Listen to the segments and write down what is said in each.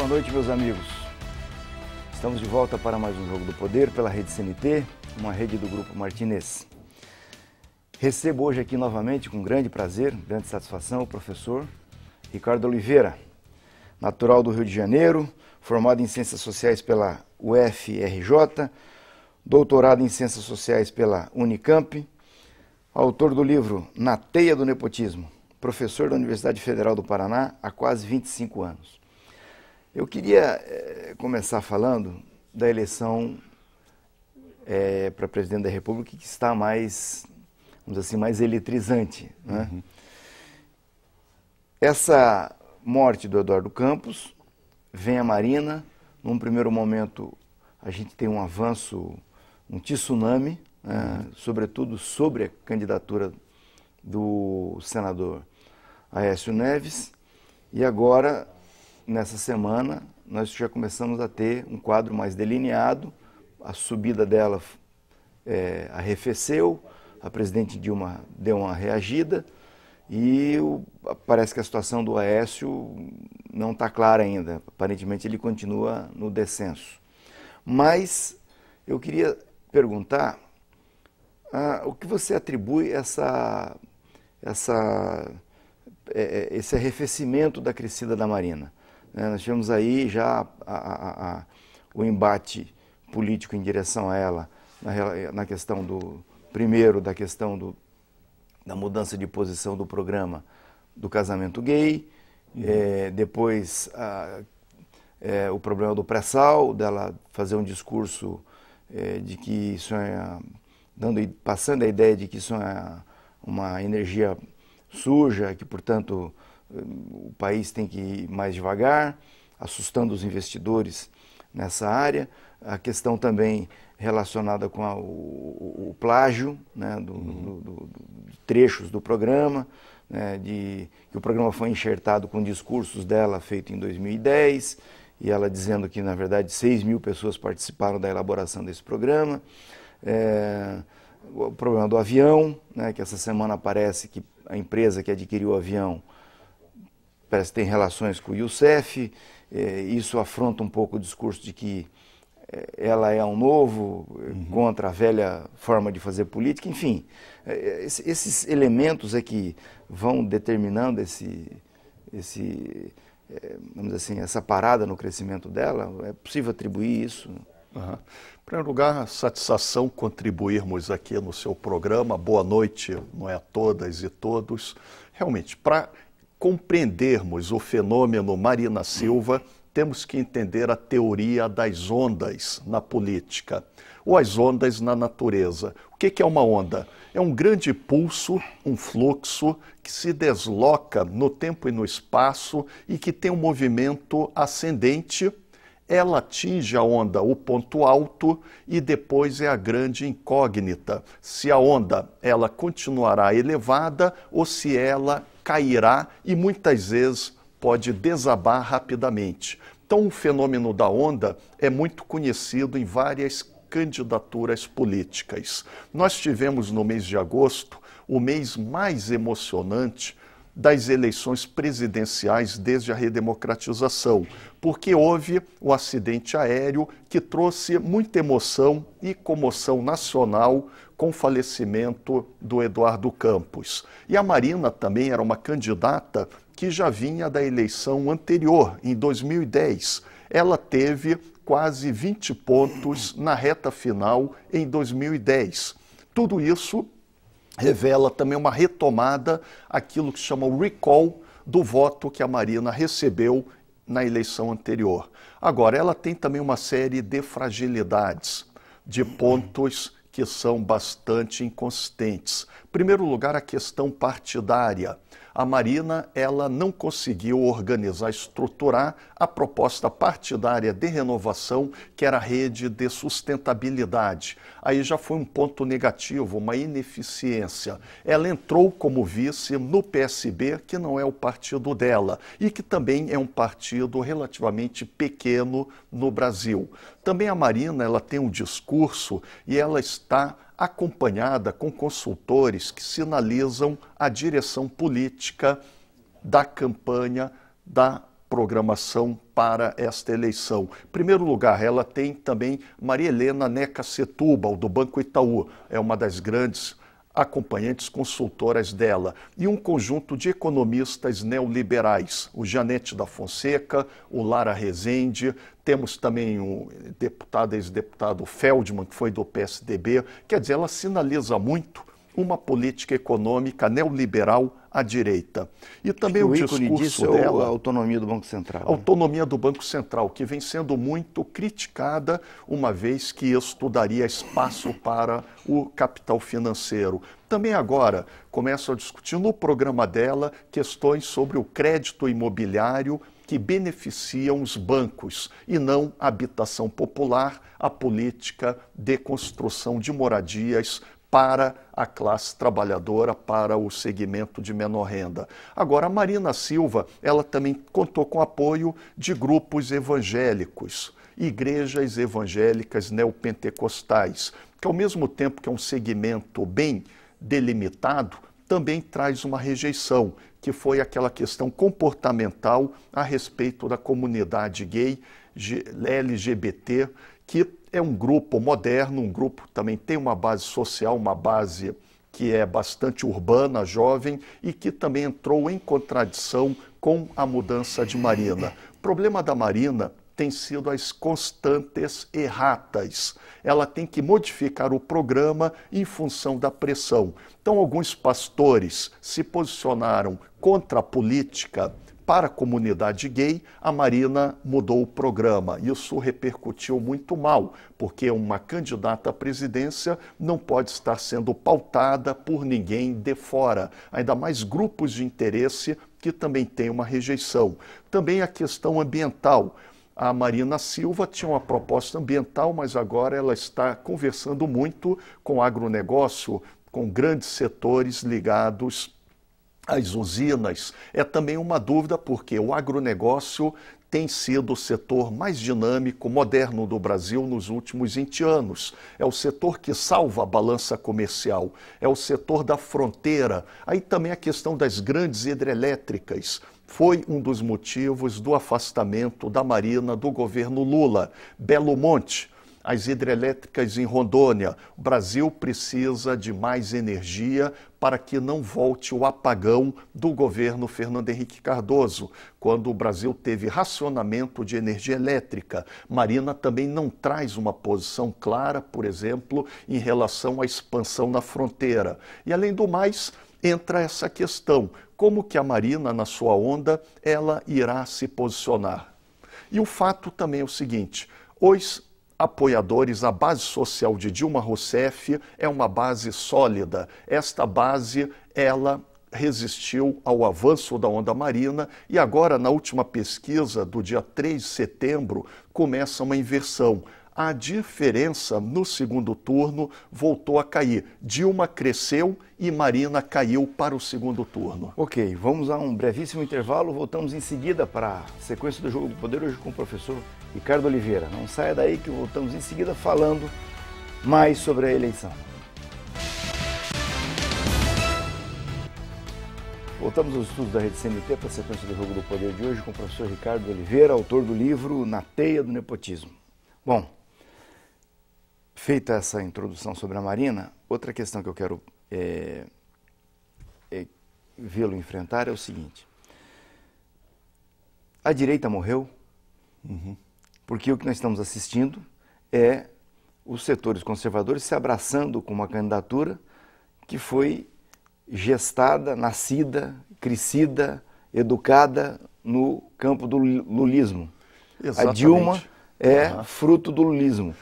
Boa noite, meus amigos. Estamos de volta para mais um Jogo do Poder pela Rede CNT, uma rede do Grupo Martinez. Recebo hoje aqui novamente, com grande prazer, grande satisfação, o professor Ricardo Oliveira, natural do Rio de Janeiro, formado em Ciências Sociais pela UFRJ, doutorado em Ciências Sociais pela Unicamp, autor do livro Na Teia do Nepotismo, professor da Universidade Federal do Paraná há quase 25 anos. Eu queria começar falando da eleição para presidente da República, que está mais, vamos dizer assim, mais eletrizante, né? Uhum. Essa morte do Eduardo Campos, vem a Marina, num primeiro momento a gente tem um avanço, um tsunami, sobretudo sobre a candidatura do senador Aécio Neves, e agora, nessa semana, nós já começamos a ter um quadro mais delineado, a subida dela arrefeceu, a presidente Dilma deu uma reagida, e parece que a situação do Aécio não está clara ainda, aparentemente ele continua no descenso. Mas eu queria perguntar o que você atribui esse arrefecimento da crescida da Marina. Nós tivemos aí já o embate político em direção a ela, na questão primeiro da questão da mudança de posição do programa do casamento gay, depois o problema do pré-sal, dela fazer um discurso de que isso passando a ideia de que isso é uma energia suja, que, portanto, o país tem que ir mais devagar, assustando os investidores nessa área. A questão também relacionada com o plágio, né, de trechos do programa, né, que o programa foi enxertado com discursos dela feito em 2010, e ela dizendo que, na verdade, 6.000 pessoas participaram da elaboração desse programa. O problema do avião, né, que essa semana parece que a empresa que adquiriu o avião parece que tem relações com o Youssef, isso afronta um pouco o discurso de que ela é um novo, contra a velha forma de fazer política, enfim. Esses elementos é que vão determinando vamos dizer assim, essa parada no crescimento dela. É possível atribuir isso? Uhum. Em primeiro lugar, satisfação contribuirmos aqui no seu programa. Boa noite, não é, a todas e todos. Realmente, para compreendermos o fenômeno Marina Silva, temos que entender a teoria das ondas na política, ou as ondas na natureza. O que é uma onda? É um grande pulso, um fluxo que se desloca no tempo e no espaço e que tem um movimento ascendente. Ela atinge a onda, o ponto alto, e depois é a grande incógnita, se a onda ela continuará elevada ou se ela cairá e muitas vezes pode desabar rapidamente. Então o fenômeno da onda é muito conhecido em várias candidaturas políticas. Nós tivemos no mês de agosto o mês mais emocionante das eleições presidenciais desde a redemocratização, porque houve o acidente aéreo que trouxe muita emoção e comoção nacional com o falecimento do Eduardo Campos. E a Marina também era uma candidata que já vinha da eleição anterior, em 2010. Ela teve quase 20 pontos na reta final em 2010. Tudo isso revela também uma retomada, aquilo que se chama o recall do voto que a Marina recebeu na eleição anterior. Agora, ela tem também uma série de fragilidades, de pontos que são bastante inconsistentes. Em primeiro lugar, a questão partidária. A Marina, ela não conseguiu organizar, estruturar a proposta partidária de renovação, que era a rede de sustentabilidade. Aí já foi um ponto negativo, uma ineficiência. Ela entrou como vice no PSB, que não é o partido dela, e que também é um partido relativamente pequeno no Brasil. Também a Marina, ela tem um discurso e ela está acompanhada com consultores que sinalizam a direção política da campanha da programação para esta eleição. Em primeiro lugar, ela tem também Maria Helena Neca Setúbal, do Banco Itaú, é uma das grandes acompanhantes consultoras dela, e um conjunto de economistas neoliberais, o Janete da Fonseca, o Lara Rezende, temos também o ex-deputado Feldman, que foi do PSDB, quer dizer, ela sinaliza muito uma política econômica neoliberal à direita. E também o discurso dela... a autonomia do Banco Central. A autonomia do Banco Central, que vem sendo muito criticada, uma vez que isso daria espaço para o capital financeiro. Também agora começa a discutir no programa dela questões sobre o crédito imobiliário que beneficiam os bancos e não a habitação popular, a política de construção de moradias para a classe trabalhadora, para o segmento de menor renda. Agora, a Marina Silva, ela também contou com apoio de grupos evangélicos, igrejas evangélicas neopentecostais, que ao mesmo tempo que é um segmento bem delimitado, também traz uma rejeição, que foi aquela questão comportamental a respeito da comunidade gay, LGBT, que é um grupo moderno, um grupo que também tem uma base social, uma base que é bastante urbana, jovem, e que também entrou em contradição com a mudança de Marina. O problema da Marina tem sido as constantes erratas. Ela tem que modificar o programa em função da pressão. Então, alguns pastores se posicionaram contra a política para a comunidade gay, a Marina mudou o programa. Isso repercutiu muito mal, porque uma candidata à presidência não pode estar sendo pautada por ninguém de fora, ainda mais grupos de interesse que também têm uma rejeição. Também a questão ambiental. A Marina Silva tinha uma proposta ambiental, mas agora ela está conversando muito com o agronegócio, com grandes setores ligados às usinas. É também uma dúvida porque o agronegócio tem sido o setor mais dinâmico, moderno do Brasil nos últimos 20 anos. É o setor que salva a balança comercial, é o setor da fronteira. Aí também a questão das grandes hidrelétricas foi um dos motivos do afastamento da Marina do governo Lula. Belo Monte, as hidrelétricas em Rondônia. O Brasil precisa de mais energia para que não volte o apagão do governo Fernando Henrique Cardoso, quando o Brasil teve racionamento de energia elétrica. Marina também não traz uma posição clara, por exemplo, em relação à expansão na fronteira. E, além do mais, entra essa questão, como que a Marina, na sua onda, ela irá se posicionar? E o fato também é o seguinte, os apoiadores, a base social de Dilma Rousseff é uma base sólida. Esta base, ela resistiu ao avanço da onda marina e agora, na última pesquisa do dia 3 de setembro, começa uma inversão. A diferença no segundo turno voltou a cair. Dilma cresceu e Marina caiu para o segundo turno. Ok, vamos a um brevíssimo intervalo, voltamos em seguida para a sequência do Jogo do Poder, hoje com o professor Ricardo Oliveira. Não saia daí que voltamos em seguida falando mais sobre a eleição. Voltamos aos estudos da Rede CNT para a sequência do Jogo do Poder de hoje com o professor Ricardo Oliveira, autor do livro Na Teia do Nepotismo. Bom, feita essa introdução sobre a Marina, outra questão que eu quero vê-lo enfrentar é o seguinte. A direita morreu, porque o que nós estamos assistindo é os setores conservadores se abraçando com uma candidatura que foi gestada, nascida, crescida, educada no campo do lulismo. Exatamente. A Dilma é fruto do lulismo.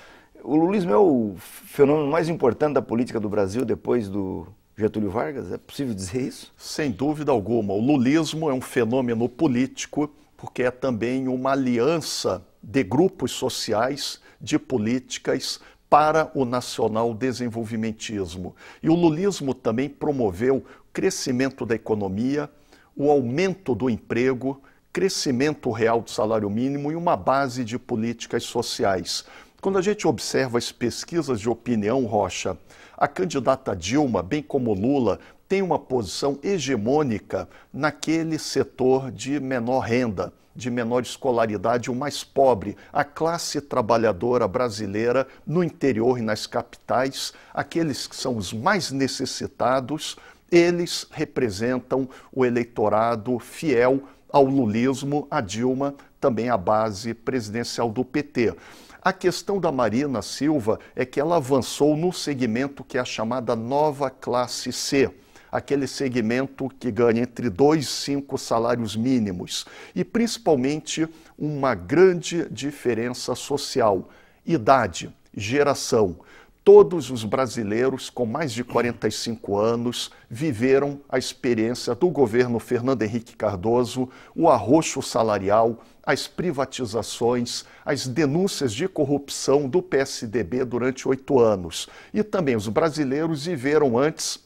O lulismo é o fenômeno mais importante da política do Brasil depois do Getúlio Vargas? É possível dizer isso? Sem dúvida alguma. O lulismo é um fenômeno político porque é também uma aliança de grupos sociais, de políticas para o nacional-desenvolvimentismo. E o lulismo também promoveu o crescimento da economia, o aumento do emprego, crescimento real do salário mínimo e uma base de políticas sociais. Quando a gente observa as pesquisas de opinião, Rocha, a candidata Dilma, bem como Lula, tem uma posição hegemônica naquele setor de menor renda, de menor escolaridade, o mais pobre, a classe trabalhadora brasileira no interior e nas capitais, aqueles que são os mais necessitados, eles representam o eleitorado fiel ao lulismo, a Dilma, também a base presidencial do PT. A questão da Marina Silva é que ela avançou no segmento que é a chamada nova classe C, aquele segmento que ganha entre 2 e 5 salários mínimos, e principalmente uma grande diferença social, idade, geração. Todos os brasileiros com mais de 45 anos viveram a experiência do governo Fernando Henrique Cardoso, o arroxo salarial, as privatizações, as denúncias de corrupção do PSDB durante 8 anos. E também os brasileiros viveram antes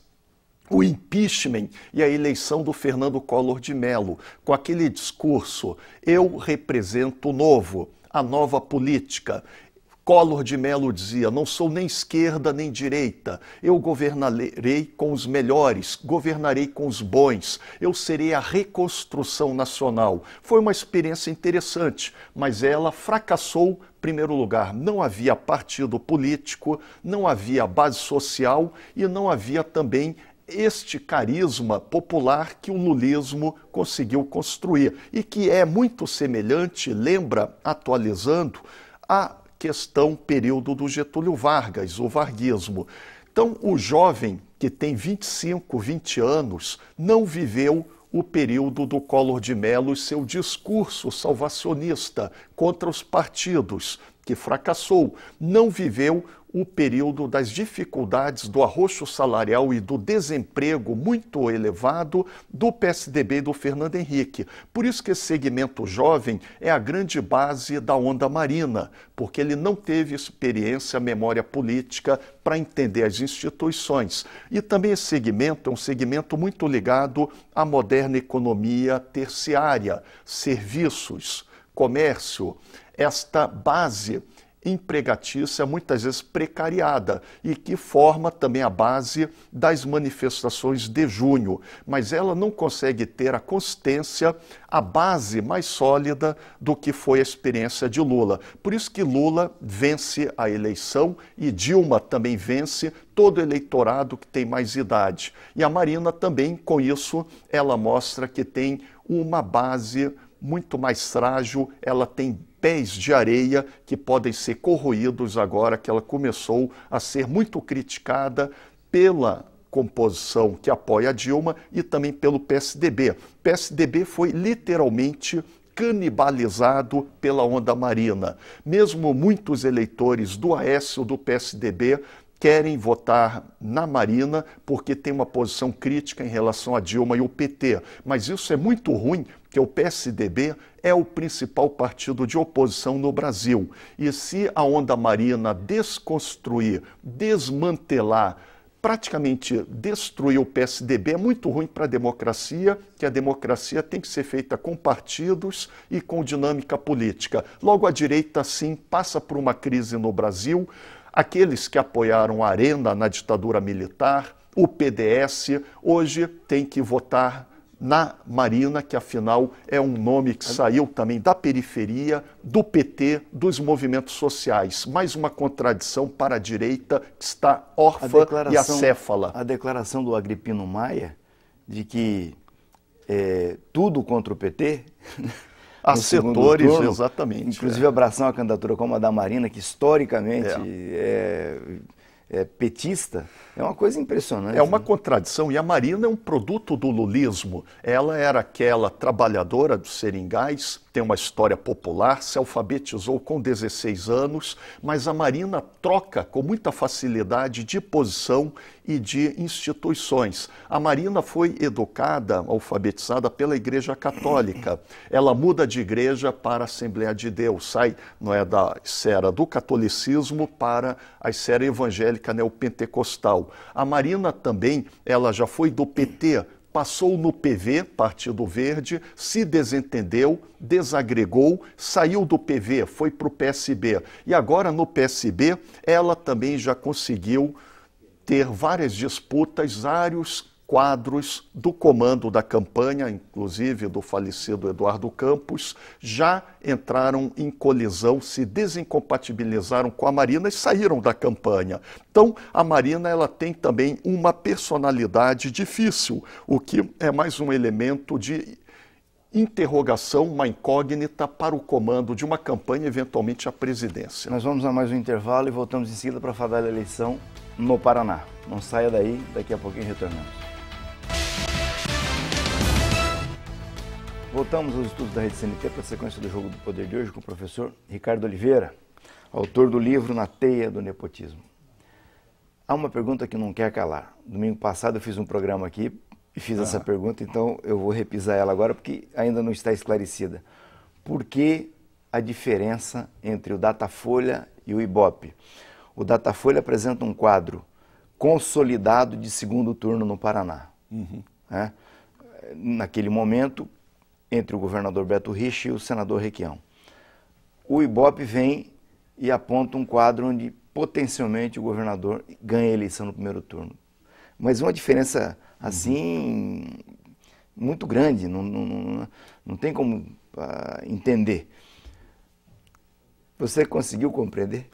o impeachment e a eleição do Fernando Collor de Mello, com aquele discurso: eu represento o novo, a nova política. Collor de Mello dizia: não sou nem esquerda nem direita, eu governarei com os melhores, governarei com os bons, eu serei a reconstrução nacional. Foi uma experiência interessante, mas ela fracassou. Em primeiro lugar, não havia partido político, não havia base social e não havia também este carisma popular que o lulismo conseguiu construir e que é muito semelhante, lembra, atualizando, a questão período do Getúlio Vargas, o varguismo. Então, o jovem que tem 25, 20 anos não viveu o período do Collor de Mello e seu discurso salvacionista contra os partidos, que fracassou, não viveu o período das dificuldades do arroxo salarial e do desemprego muito elevado do PSDB e do Fernando Henrique. Por isso que esse segmento jovem é a grande base da onda Marina, porque ele não teve experiência, memória política para entender as instituições. E também esse segmento é um segmento muito ligado à moderna economia terciária, serviços, comércio, esta base empregatícia, muitas vezes precariada, e que forma também a base das manifestações de junho, mas ela não consegue ter a consistência, a base mais sólida do que foi a experiência de Lula. Por isso que Lula vence a eleição e Dilma também vence todo o eleitorado que tem mais idade. E a Marina também, com isso, ela mostra que tem uma base muito mais frágil, ela tem pés de areia que podem ser corroídos agora que ela começou a ser muito criticada pela composição que apoia a Dilma e também pelo PSDB. O PSDB foi literalmente canibalizado pela onda Marina. Mesmo muitos eleitores do Aécio do PSDB querem votar na Marina porque tem uma posição crítica em relação a Dilma e o PT. Mas isso é muito ruim, porque o PSDB é o principal partido de oposição no Brasil. E se a onda Marina desconstruir, desmantelar, praticamente destruir o PSDB, é muito ruim para a democracia, que a democracia tem que ser feita com partidos e com dinâmica política. Logo, a direita, sim, passa por uma crise no Brasil. Aqueles que apoiaram a Arena na ditadura militar, o PDS, hoje tem que votar na Marina, que afinal é um nome que saiu também da periferia, do PT, dos movimentos sociais. Mais uma contradição para a direita que está órfã e acéfala. A declaração do Agripino Maia de que tudo contra o PT... Há setores, turno, exatamente. Inclusive abraçar uma candidatura como a da Marina, que historicamente é petista, é uma coisa impressionante. É uma contradição, e a Marina é um produto do lulismo. Ela era aquela trabalhadora dos seringais, tem uma história popular, se alfabetizou com 16 anos, mas a Marina troca com muita facilidade de posição e de instituições. A Marina foi educada, alfabetizada pela Igreja Católica. Ela muda de igreja para a Assembleia de Deus, sai da esfera do catolicismo para a esfera evangélica neopentecostal. A Marina também, ela já foi do PT, passou no PV, Partido Verde, se desentendeu, desagregou, saiu do PV, foi para o PSB. E agora no PSB, ela também já conseguiu ter várias disputas, vários quadros do comando da campanha, inclusive do falecido Eduardo Campos, já entraram em colisão, se desincompatibilizaram com a Marina e saíram da campanha. Então, a Marina ela tem também uma personalidade difícil, o que é mais um elemento de interrogação, uma incógnita para o comando de uma campanha, eventualmente a presidência. Nós vamos a mais um intervalo e voltamos em seguida para falar da eleição no Paraná. Não saia daí, daqui a pouquinho retornamos. Voltamos aos estudos da Rede CNT para a sequência do Jogo do Poder de hoje com o professor Ricardo Oliveira, autor do livro Na Teia do Nepotismo. Há uma pergunta que não quer calar. Domingo passado eu fiz um programa aqui e fiz essa pergunta, então eu vou repisar ela agora porque ainda não está esclarecida. Por que a diferença entre o Datafolha e o Ibope? O Datafolha apresenta um quadro consolidado de segundo turno no Paraná. Né? Naquele momento, entre o governador Beto Richa e o senador Requião. O Ibope vem e aponta um quadro onde potencialmente o governador ganha a eleição no primeiro turno. Mas uma diferença assim muito grande, não tem como entender. Você conseguiu compreender?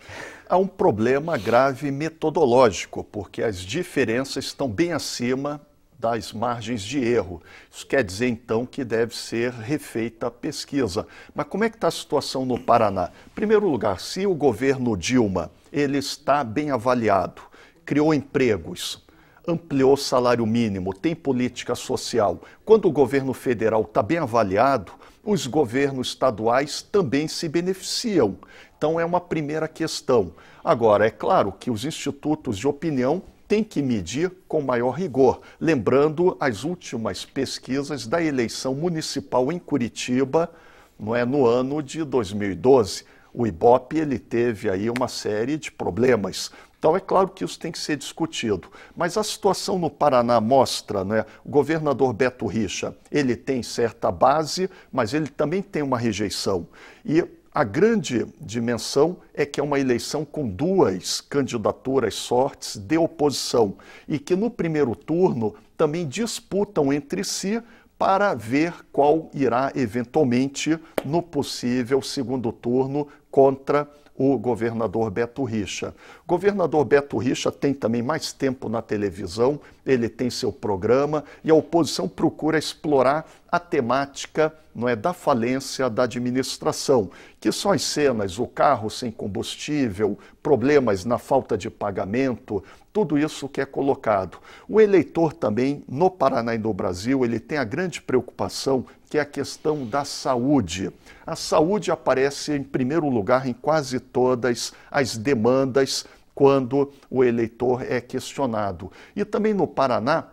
Há um problema grave metodológico, porque as diferenças estão bem acima das margens de erro. Isso quer dizer, então, que deve ser refeita a pesquisa. Mas como é que está a situação no Paraná? Em primeiro lugar, se o governo Dilma ele está bem avaliado, criou empregos, ampliou o salário mínimo, tem política social. Quando o governo federal está bem avaliado, os governos estaduais também se beneficiam. Então, é uma primeira questão. Agora, é claro que os institutos de opinião tem que medir com maior rigor, lembrando as últimas pesquisas da eleição municipal em Curitiba, não é, no ano de 2012. O Ibope ele teve aí uma série de problemas. Então é claro que isso tem que ser discutido. Mas a situação no Paraná mostra, né, o governador Beto Richa, ele tem certa base, mas ele também tem uma rejeição. E a grande dimensão é que é uma eleição com duas candidaturas fortes de oposição e que no primeiro turno também disputam entre si para ver qual irá eventualmente no possível segundo turno contra o governador Beto Richa. O governador Beto Richa tem também mais tempo na televisão, ele tem seu programa e a oposição procura explorar a temática, não é, da falência da administração, que são as cenas, o carro sem combustível, problemas na falta de pagamento, tudo isso que é colocado. O eleitor também, no Paraná e no Brasil, ele tem a grande preocupação que é a questão da saúde. A saúde aparece em primeiro lugar em quase todas as demandas quando o eleitor é questionado. E também no Paraná,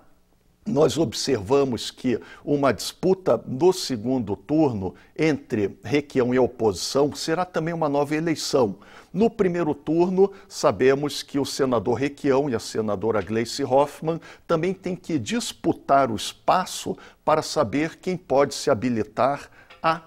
nós observamos que uma disputa no segundo turno entre Requião e oposição será também uma nova eleição. No primeiro turno, sabemos que o senador Requião e a senadora Gleice Hoffmann também têm que disputar o espaço para saber quem pode se habilitar a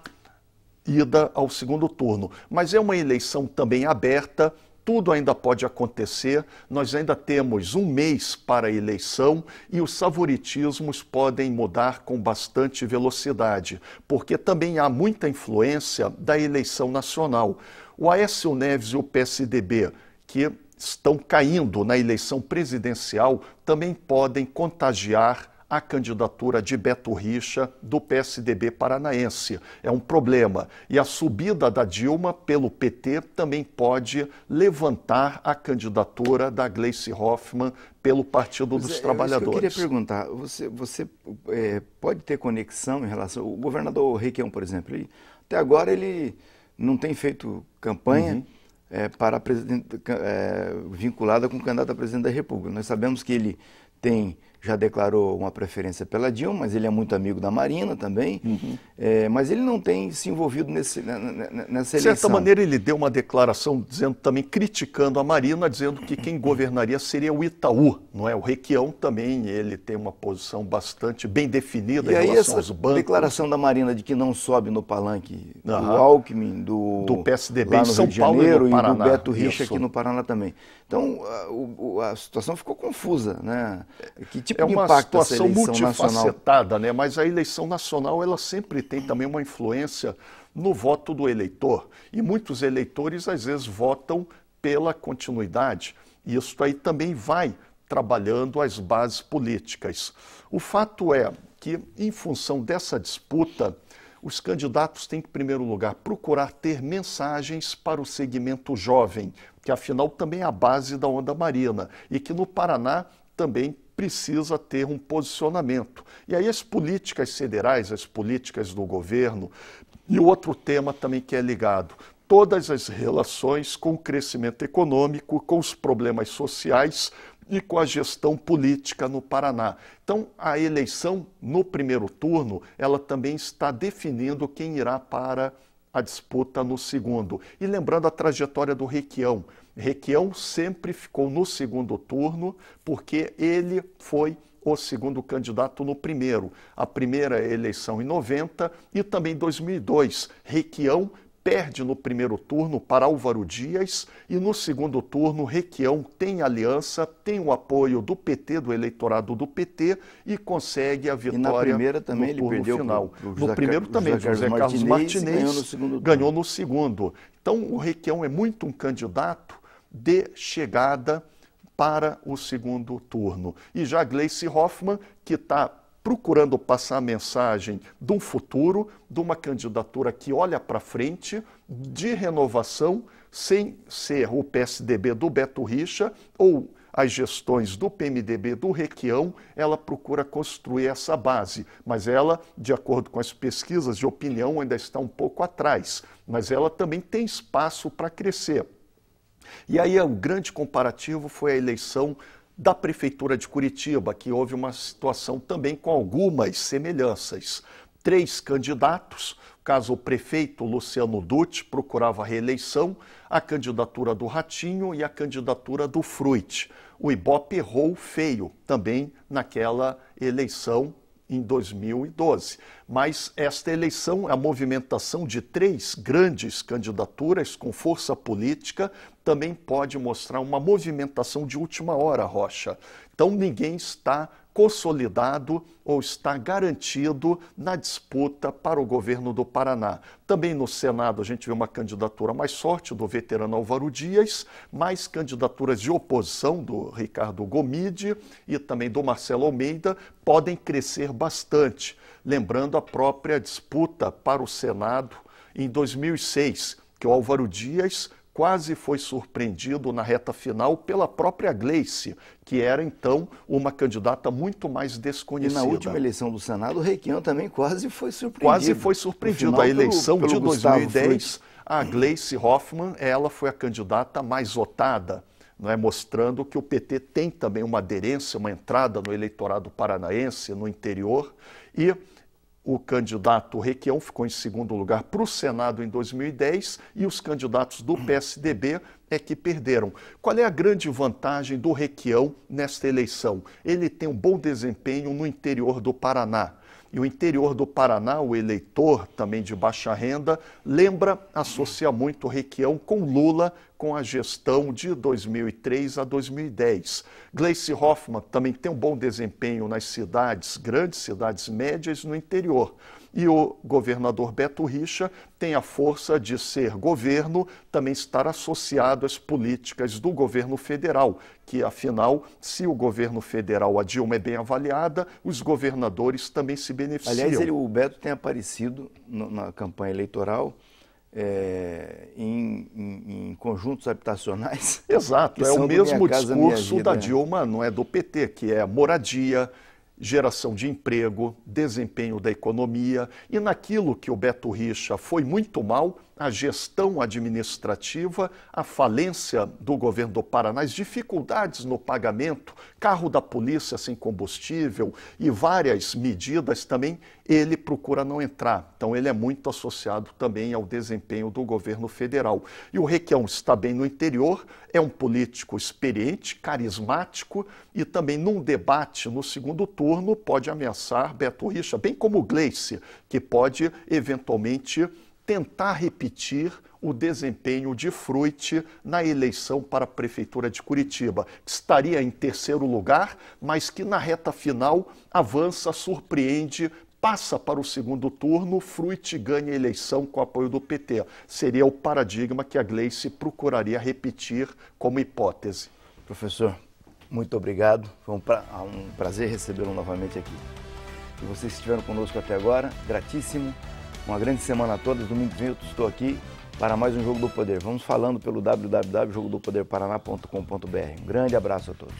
ida ao segundo turno. Mas é uma eleição também aberta. Tudo ainda pode acontecer, nós ainda temos um mês para a eleição e os favoritismos podem mudar com bastante velocidade, porque também há muita influência da eleição nacional. O Aécio Neves e o PSDB, que estão caindo na eleição presidencial, também podem contagiar a candidatura de Beto Richa do PSDB paranaense. É um problema. E a subida da Dilma pelo PT também pode levantar a candidatura da Gleice Hoffmann pelo Partido dos Trabalhadores. Eu queria perguntar, você pode ter conexão em relação... O governador Requião, por exemplo, até agora ele não tem feito campanha para presidente, vinculada com o candidato a presidente da República. Nós sabemos que ele já declarou uma preferência pela Dilma, mas ele é muito amigo da Marina também, mas ele não tem se envolvido nessa eleição. De certa maneira, ele deu uma declaração dizendo também, criticando a Marina, dizendo que quem governaria seria o Itaú, não é? O Requião também, ele tem uma posição bastante bem definida em relação aos bancos. A declaração da Marina de que não sobe no palanque do Alckmin, do PSDB lá em no São Rio de Paulo Janeiro, e no Paraná. E do Beto Richa aqui no Paraná também. Então, a situação ficou confusa, né? Que tipo tipo é de uma impacto essa situação eleição nacional? multifacetada, né? Mas a eleição nacional ela sempre tem também uma influência no voto do eleitor. E muitos eleitores, às vezes, votam pela continuidade. E isso aí também vai trabalhando as bases políticas. O fato é que, em função dessa disputa, os candidatos têm que, em primeiro lugar, procurar ter mensagens para o segmento jovem, que afinal também é a base da onda marina, e que no Paraná também precisa ter um posicionamento. E aí as políticas federais, as políticas do governo, e o outro tema também que é ligado, todas as relações com o crescimento econômico, com os problemas sociais e com a gestão política no Paraná. Então, a eleição no primeiro turno, ela também está definindo quem irá para a disputa no segundo. E lembrando a trajetória do Requião. Requião sempre ficou no segundo turno porque ele foi o segundo candidato no primeiro. A primeira eleição em 90 e também em 2002. Requião perde no primeiro turno para Álvaro Dias e no segundo turno Requião tem aliança, tem o apoio do PT, do eleitorado do PT e consegue a vitória. E na primeira também ele perdeu final. Pro No primeiro também, José Carlos Martinez ganhou no segundo. Então o Requião é muito um candidato de chegada para o segundo turno. E já Gleice Hoffmann, que está procurando passar a mensagem de um futuro, de uma candidatura que olha para frente, de renovação, sem ser o PSDB do Beto Richa ou as gestões do PMDB do Requião, ela procura construir essa base. Mas ela, de acordo com as pesquisas de opinião, ainda está um pouco atrás. Mas ela também tem espaço para crescer. E aí o grande comparativo foi a eleição da Prefeitura de Curitiba, que houve uma situação também com algumas semelhanças. 3 candidatos, no caso o prefeito Luciano Dutti procurava a reeleição, a candidatura do Ratinho e a candidatura do Fruit. O Ibope errou feio também naquela eleição em 2012. Mas esta eleição, a movimentação de 3 grandes candidaturas com força política, também pode mostrar uma movimentação de última hora, Rocha. Então ninguém está consolidado ou está garantido na disputa para o governo do Paraná. Também no Senado a gente vê uma candidatura mais forte do veterano Álvaro Dias, mais candidaturas de oposição do Ricardo Gomide e também do Marcelo Almeida podem crescer bastante. Lembrando a própria disputa para o Senado em 2006, que o Álvaro Dias quase foi surpreendido na reta final pela própria Gleice, que era então uma candidata muito mais desconhecida. E na última eleição do Senado, o Requião também quase foi surpreendido. Quase foi surpreendido. A eleição de 2010, a Gleice Hoffmann, ela foi a candidata mais votada, não é? Mostrando que o PT tem também uma aderência, uma entrada no eleitorado paranaense, no interior, e o candidato Requião ficou em segundo lugar para o Senado em 2010 e os candidatos do PSDB é que perderam. Qual é a grande vantagem do Requião nesta eleição? Ele tem um bom desempenho no interior do Paraná. E o interior do Paraná, o eleitor também de baixa renda, associa muito o Requião com Lula, com a gestão de 2003 a 2010. Gleice Hoffmann também tem um bom desempenho nas cidades, grandes cidades médias no interior. E o governador Beto Richa tem a força de ser governo, também estar associado às políticas do governo federal, que afinal, se o governo federal, a Dilma é bem avaliada, os governadores também se beneficiam. Aliás, o Beto tem aparecido na campanha eleitoral em conjuntos habitacionais. Exato, é o mesmo discurso da Dilma, não é do PT, que é moradia, geração de emprego, desempenho da economia, e naquilo que o Beto Richa foi muito mal, a gestão administrativa, a falência do governo do Paraná, as dificuldades no pagamento, carro da polícia sem combustível e várias medidas também, ele procura não entrar. Então ele é muito associado também ao desempenho do governo federal. E o Requião está bem no interior, é um político experiente, carismático e também num debate no segundo turno pode ameaçar Beto Richa, bem como o Gleice, que pode eventualmente tentar repetir o desempenho de Fruit na eleição para a Prefeitura de Curitiba. Estaria em terceiro lugar, mas que na reta final avança, surpreende, passa para o segundo turno, Fruit ganha a eleição com o apoio do PT. Seria o paradigma que a Gleice procuraria repetir como hipótese. Professor, muito obrigado. Foi um prazer recebê-lo novamente aqui. E vocês que estiveram conosco até agora, gratíssimo. Uma grande semana a todos. Domingo que vem eu estou aqui para mais um Jogo do Poder. Vamos falando pelo www.jogodopoderparaná.com.br. Um grande abraço a todos.